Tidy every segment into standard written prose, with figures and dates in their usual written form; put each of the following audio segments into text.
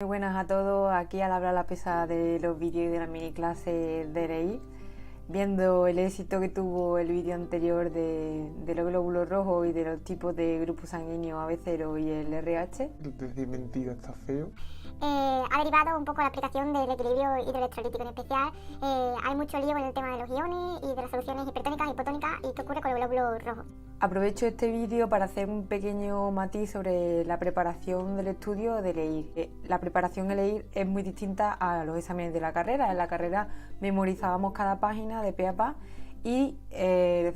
Muy buenas a todos, aquí al hablar la pesada de los vídeos y de la mini clase de LEIR, viendo el éxito que tuvo el vídeo anterior de los glóbulos rojos y de los tipos de grupos sanguíneos AB0 y el RH. Decir mentira está feo. Ha derivado un poco la aplicación del equilibrio hidroelectrolítico en especial. Hay mucho lío en el tema de los iones y de las soluciones hipertónicas, hipotónicas y qué ocurre con los glóbulos rojos. Aprovecho este vídeo para hacer un pequeño matiz sobre la preparación del estudio de LEIR. La preparación de LEIR es muy distinta a los exámenes de la carrera. En la carrera memorizábamos cada página de pe a pa y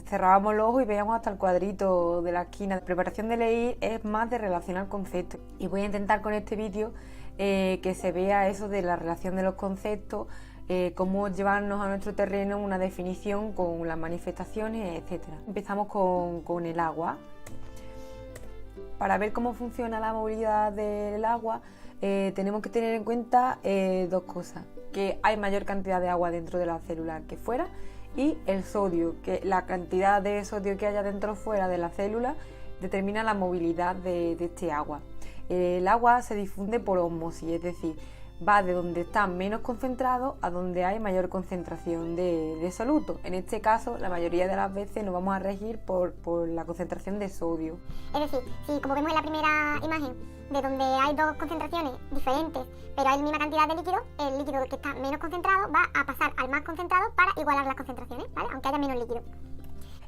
cerrábamos los ojos y veíamos hasta el cuadrito de la esquina. La preparación de LEIR es más de relacionar conceptos y voy a intentar con este vídeo que se vea eso de la relación de los conceptos, cómo llevarnos a nuestro terreno una definición con las manifestaciones, etc. Empezamos con el agua. Para ver cómo funciona la movilidad del agua tenemos que tener en cuenta dos cosas: que hay mayor cantidad de agua dentro de la célula que fuera, y el sodio, que la cantidad de sodio que haya dentro o fuera de la célula determina la movilidad de este agua. El agua se difunde por ósmosis, es decir, va de donde está menos concentrado a donde hay mayor concentración de soluto. En este caso, la mayoría de las veces nos vamos a regir por la concentración de sodio. Es decir, si como vemos en la primera imagen, de donde hay dos concentraciones diferentes, pero hay la misma cantidad de líquido, el líquido que está menos concentrado va a pasar al más concentrado para igualar las concentraciones, ¿vale? Aunque haya menos líquido.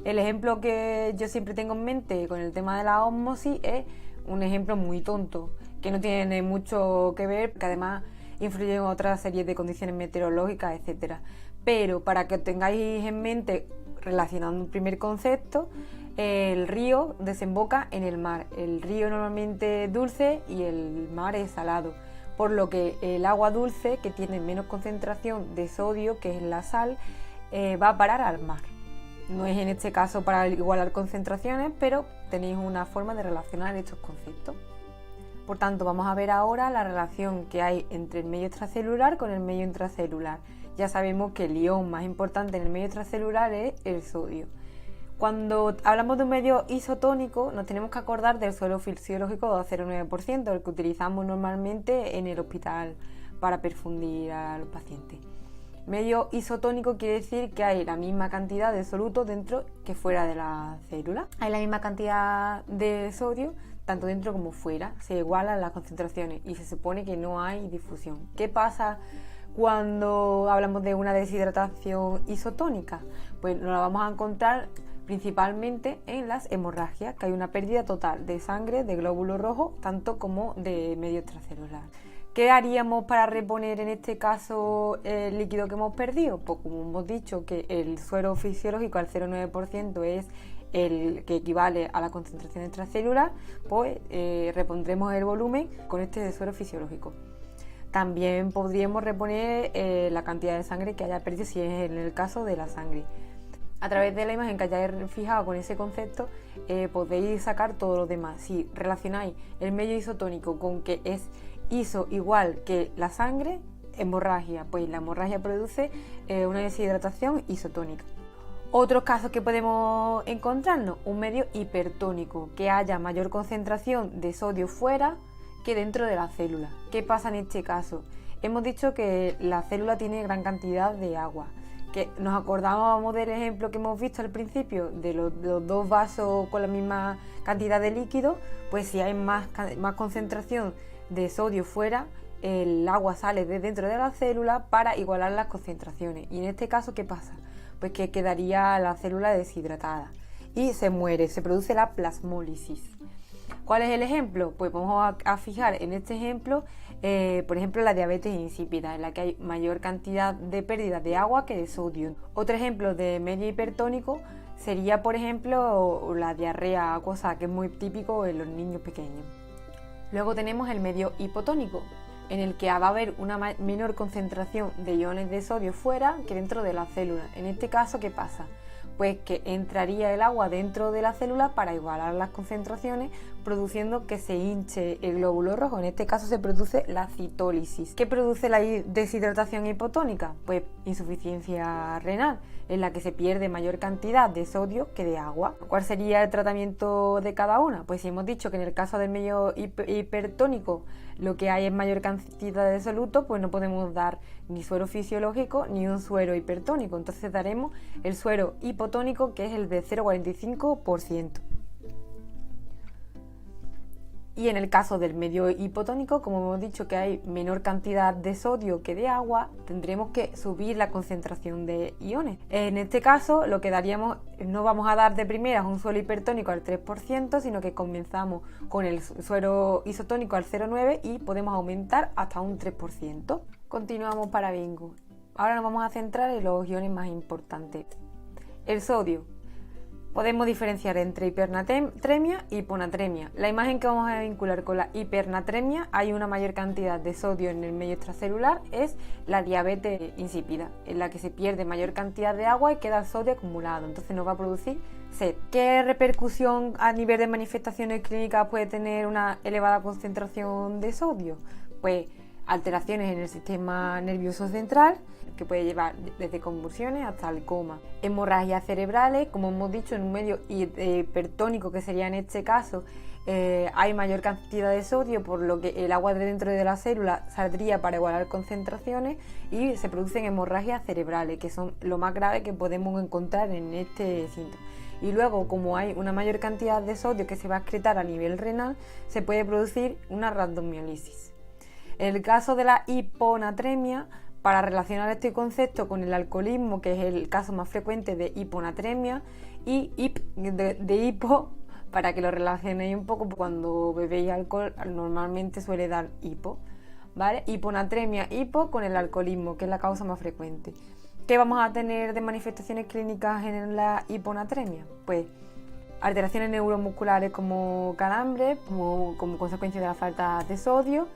El ejemplo que yo siempre tengo en mente con el tema de la ósmosis es un ejemplo muy tonto, que no tiene mucho que ver, que además influye en otra serie de condiciones meteorológicas, etcétera. Pero para que tengáis en mente, relacionando un primer concepto, el río desemboca en el mar. El río normalmente es dulce y el mar es salado, por lo que el agua dulce, que tiene menos concentración de sodio, que es la sal, va a parar al mar. No es en este caso para igualar concentraciones, pero tenéis una forma de relacionar estos conceptos. Por tanto, vamos a ver ahora la relación que hay entre el medio extracelular con el medio intracelular. Ya sabemos que el ion más importante en el medio extracelular es el sodio. Cuando hablamos de un medio isotónico, nos tenemos que acordar del suelo fisiológico de 0,9%, el que utilizamos normalmente en el hospital para perfundir a los pacientes. Medio isotónico quiere decir que hay la misma cantidad de soluto dentro que fuera de la célula. Hay la misma cantidad de sodio tanto dentro como fuera, se igualan las concentraciones y se supone que no hay difusión. ¿Qué pasa cuando hablamos de una deshidratación isotónica? Pues nos la vamos a encontrar principalmente en las hemorragias, que hay una pérdida total de sangre, de glóbulos rojos, tanto como de medio extracelular. ¿Qué haríamos para reponer en este caso el líquido que hemos perdido? Pues como hemos dicho que el suero fisiológico al 0,9% es el que equivale a la concentración extracelular, pues repondremos el volumen con este suero fisiológico. También podríamos reponer la cantidad de sangre que haya perdido si es en el caso de la sangre. A través de la imagen que hayáis fijado con ese concepto podéis sacar todo lo demás. Si relacionáis el medio isotónico con que es iso igual que la sangre, hemorragia, pues la hemorragia produce una deshidratación isotónica. Otros casos que podemos encontrarnos, un medio hipertónico, que haya mayor concentración de sodio fuera que dentro de la célula. ¿Qué pasa en este caso? Hemos dicho que la célula tiene gran cantidad de agua, que nos acordábamos del ejemplo que hemos visto al principio de los dos vasos con la misma cantidad de líquido. Pues si hay más concentración de sodio fuera, el agua sale de dentro de la célula para igualar las concentraciones. Y en este caso, ¿qué pasa? Pues que quedaría la célula deshidratada y se muere, se produce la plasmólisis. ¿Cuál es el ejemplo? Pues vamos a fijar en este ejemplo, por ejemplo, la diabetes insípida, en la que hay mayor cantidad de pérdida de agua que de sodio. Otro ejemplo de medio hipertónico sería, por ejemplo, la diarrea acuosa, que es muy típico en los niños pequeños. Luego tenemos el medio hipotónico, en el que va a haber una menor concentración de iones de sodio fuera que dentro de la célula. En este caso, ¿qué pasa? Pues que entraría el agua dentro de la célula para igualar las concentraciones, produciendo que se hinche el glóbulo rojo. En este caso se produce la citólisis. ¿Qué produce la deshidratación hipotónica? Pues insuficiencia renal, en la que se pierde mayor cantidad de sodio que de agua. ¿Cuál sería el tratamiento de cada una? Pues si hemos dicho que en el caso del medio hipertónico lo que hay es mayor cantidad de soluto, pues no podemos dar ni suero fisiológico ni un suero hipertónico. Entonces daremos el suero hipotónico, que es el de 0,45%. Y en el caso del medio hipotónico, como hemos dicho que hay menor cantidad de sodio que de agua, tendremos que subir la concentración de iones. En este caso, lo que daríamos, no vamos a dar de primeras un suero hipertónico al 3%, sino que comenzamos con el suero isotónico al 0,9% y podemos aumentar hasta un 3%. Continuamos para bingo. Ahora nos vamos a centrar en los iones más importantes. El sodio. Podemos diferenciar entre hipernatremia y hiponatremia. La imagen que vamos a vincular con la hipernatremia, hay una mayor cantidad de sodio en el medio extracelular, es la diabetes insípida, en la que se pierde mayor cantidad de agua y queda el sodio acumulado, entonces nos va a producir sed. ¿Qué repercusión a nivel de manifestaciones clínicas puede tener una elevada concentración de sodio? Pues alteraciones en el sistema nervioso central, que puede llevar desde convulsiones hasta el coma. Hemorragias cerebrales, como hemos dicho, en un medio hipertónico, que sería en este caso, hay mayor cantidad de sodio, por lo que el agua de dentro de la célula saldría para igualar concentraciones y se producen hemorragias cerebrales, que son lo más grave que podemos encontrar en este síntoma. Y luego, como hay una mayor cantidad de sodio que se va a excretar a nivel renal, se puede producir una rhabdomiólisis. En el caso de la hiponatremia, para relacionar este concepto con el alcoholismo, que es el caso más frecuente de hiponatremia, y de hipo, para que lo relacionéis un poco, cuando bebéis alcohol normalmente suele dar hipo, ¿vale? Hiponatremia, hipo con el alcoholismo, que es la causa más frecuente. ¿Qué vamos a tener de manifestaciones clínicas en la hiponatremia? Pues alteraciones neuromusculares como calambres, como consecuencia de la falta de sodio,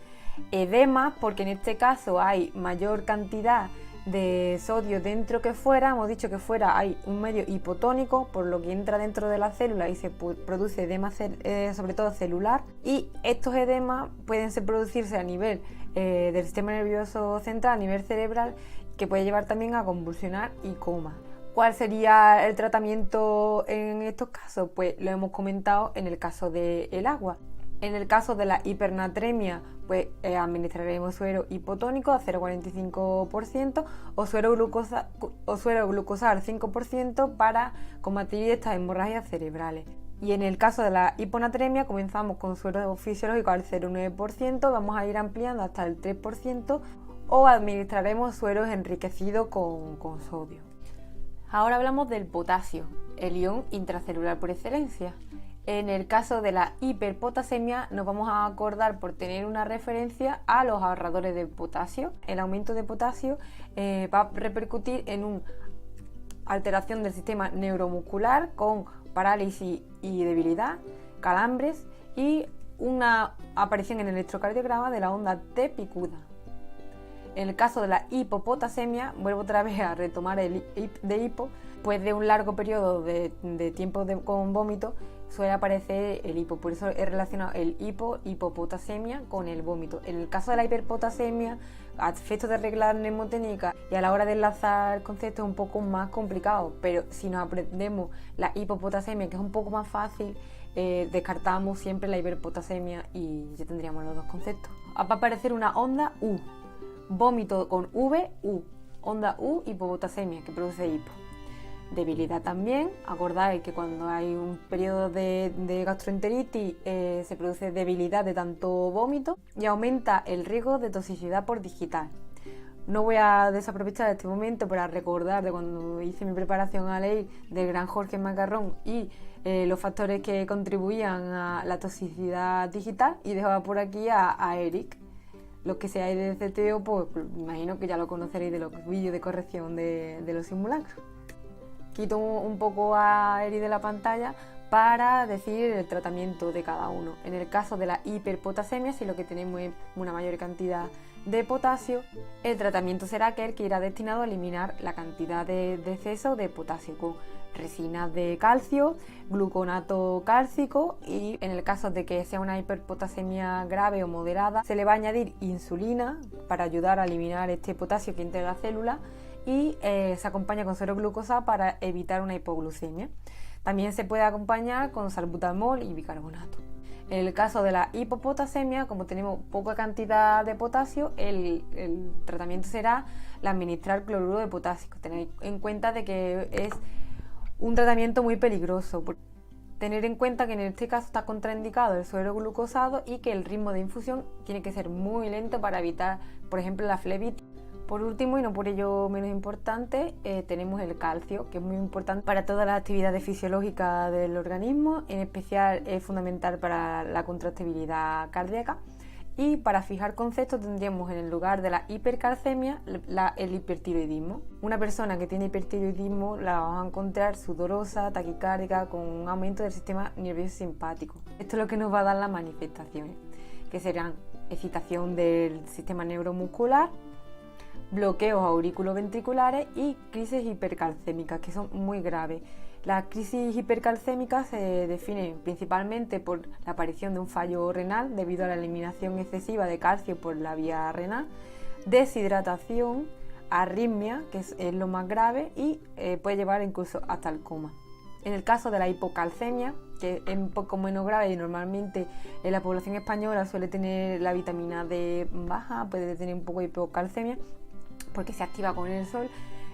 edema, porque en este caso hay mayor cantidad de sodio dentro que fuera. Hemos dicho que fuera hay un medio hipotónico, por lo que entra dentro de la célula y se produce edema sobre todo celular, y estos edemas pueden producirse a nivel del sistema nervioso central, a nivel cerebral, que puede llevar también a convulsionar y coma. ¿Cuál sería el tratamiento en estos casos? Pues lo hemos comentado en el caso del agua. En el caso de la hipernatremia, pues administraremos suero hipotónico a 0,45% o suero glucosal 5% para combatir estas hemorragias cerebrales. Y en el caso de la hiponatremia, comenzamos con suero fisiológico al 0,9%, vamos a ir ampliando hasta el 3% o administraremos sueros enriquecidos con sodio. Ahora hablamos del potasio, el ion intracelular por excelencia. En el caso de la hiperpotasemia nos vamos a acordar por tener una referencia a los ahorradores de potasio. El aumento de potasio va a repercutir en una alteración del sistema neuromuscular con parálisis y debilidad, calambres y una aparición en el electrocardiograma de la onda T picuda. En el caso de la hipopotasemia, vuelvo otra vez a retomar el de hipo, pues de un largo periodo de tiempo con vómito suele aparecer el hipo, por eso he relacionado el hipopotasemia con el vómito. En el caso de la hiperpotasemia, a efectos de regla mnemotécnica y a la hora de enlazar conceptos es un poco más complicado, pero si nos aprendemos la hipopotasemia, que es un poco más fácil, descartamos siempre la hiperpotasemia y ya tendríamos los dos conceptos. Va a aparecer una onda U, vómito con V, U, onda U, hipopotasemia, que produce hipo. Debilidad también, acordáis que cuando hay un periodo de gastroenteritis se produce debilidad de tanto vómito y aumenta el riesgo de toxicidad por digital. No voy a desaprovechar este momento para recordar de cuando hice mi preparación a ley del gran Jorge Macarrón y los factores que contribuían a la toxicidad digital, y dejaba por aquí a Eric. Los que seáis de CTO, pues imagino que ya lo conoceréis de los vídeos de corrección de los simulacros. Quito un poco a Eri de la pantalla para decir el tratamiento de cada uno. En el caso de la hiperpotasemia, si lo que tenemos es una mayor cantidad de potasio, el tratamiento será aquel que irá destinado a eliminar la cantidad de exceso de potasio con resinas de calcio, gluconato cálcico, y en el caso de que sea una hiperpotasemia grave o moderada, se le va a añadir insulina para ayudar a eliminar este potasio que entra en la célula, y se acompaña con suero glucosa para evitar una hipoglucemia. También se puede acompañar con salbutamol y bicarbonato. En el caso de la hipopotasemia, como tenemos poca cantidad de potasio, el tratamiento será administrar cloruro de potasio. Tener en cuenta de que es un tratamiento muy peligroso. Tener en cuenta que en este caso está contraindicado el suero glucosado y que el ritmo de infusión tiene que ser muy lento para evitar, por ejemplo, la flebitis. Por último, y no por ello menos importante, tenemos el calcio, que es muy importante para todas las actividades fisiológicas del organismo. En especial es fundamental para la contractibilidad cardíaca. Y para fijar conceptos tendríamos en el lugar de la hipercalcemia el hipertiroidismo. Una persona que tiene hipertiroidismo la vamos a encontrar sudorosa, taquicárdica, con un aumento del sistema nervioso simpático. Esto es lo que nos va a dar las manifestaciones, que serán excitación del sistema neuromuscular, bloqueos auriculoventriculares y crisis hipercalcémicas, que son muy graves. Las crisis hipercalcémicas se definen principalmente por la aparición de un fallo renal debido a la eliminación excesiva de calcio por la vía renal, deshidratación, arritmia, que es lo más grave, y puede llevar incluso hasta el coma. En el caso de la hipocalcemia, que es un poco menos grave y normalmente en la población española suele tener la vitamina D baja, puede tener un poco de hipocalcemia porque se activa con el sol.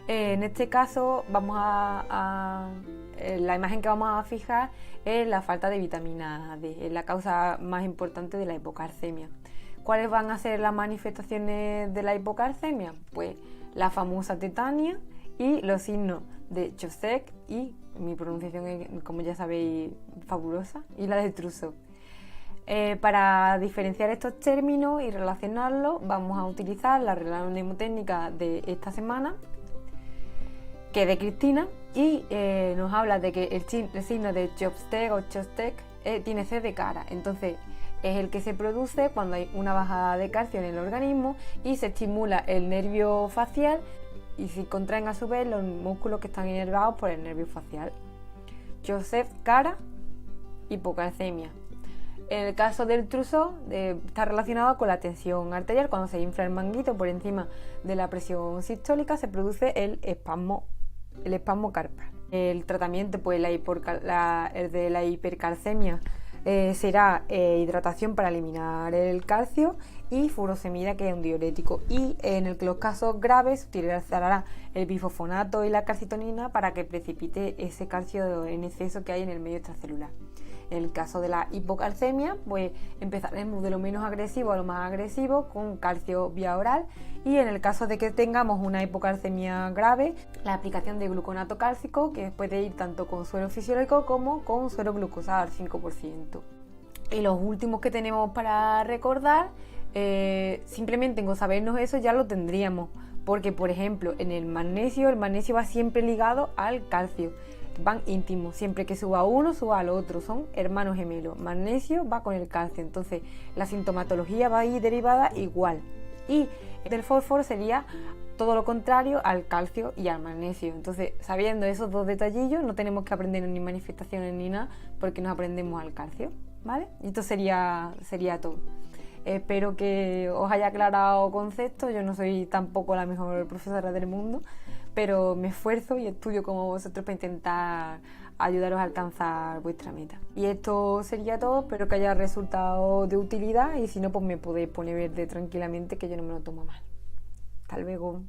En este caso la imagen que vamos a fijar es la falta de vitamina D, es la causa más importante de la hipocalcemia. ¿Cuáles van a ser las manifestaciones de la hipocalcemia? Pues la famosa tetania y los signos de Chaussette y mi pronunciación es, como ya sabéis, fabulosa, y la de Trousseau. Para diferenciar estos términos y relacionarlos vamos a utilizar la regla mnemotécnica de esta semana, que es de Cristina, y nos habla de que el signo de Chopsteck o Chopsteck tiene C de cara. Entonces es el que se produce cuando hay una bajada de calcio en el organismo y se estimula el nervio facial y se contraen a su vez los músculos que están inervados por el nervio facial. Chopsteck, cara, hipocalcemia. En el caso del Trousseau está relacionado con la tensión arterial. Cuando se infla el manguito por encima de la presión sistólica se produce el espasmo carpal. El tratamiento, pues el de la hipercalcemia será hidratación para eliminar el calcio y furosemida, que es un diurético, y en los casos graves se utilizará el bifosfonato y la calcitonina para que precipite ese calcio en exceso que hay en el medio extracelular. En el caso de la hipocalcemia, pues empezaremos de lo menos agresivo a lo más agresivo con calcio vía oral, y en el caso de que tengamos una hipocalcemia grave, la aplicación de gluconato cálcico, que puede ir tanto con suero fisiológico como con suero glucosado al 5%. Y los últimos que tenemos para recordar, simplemente con sabernos eso ya lo tendríamos, porque por ejemplo en el magnesio va siempre ligado al calcio. Van íntimos, siempre que suba uno, suba al otro, son hermanos gemelos. Magnesio va con el calcio, entonces la sintomatología va a ir derivada igual. Y del fósforo sería todo lo contrario al calcio y al magnesio. Entonces, sabiendo esos dos detallillos, no tenemos que aprender ni manifestaciones ni nada, porque nos aprendemos al calcio, ¿vale? Y esto sería todo. Espero que os haya aclarado conceptos. Yo no soy tampoco la mejor profesora del mundo, pero me esfuerzo y estudio como vosotros para intentar ayudaros a alcanzar vuestra meta. Y esto sería todo, espero que haya resultado de utilidad, y si no, pues me podéis poner verde tranquilamente, que yo no me lo tomo mal. Hasta luego.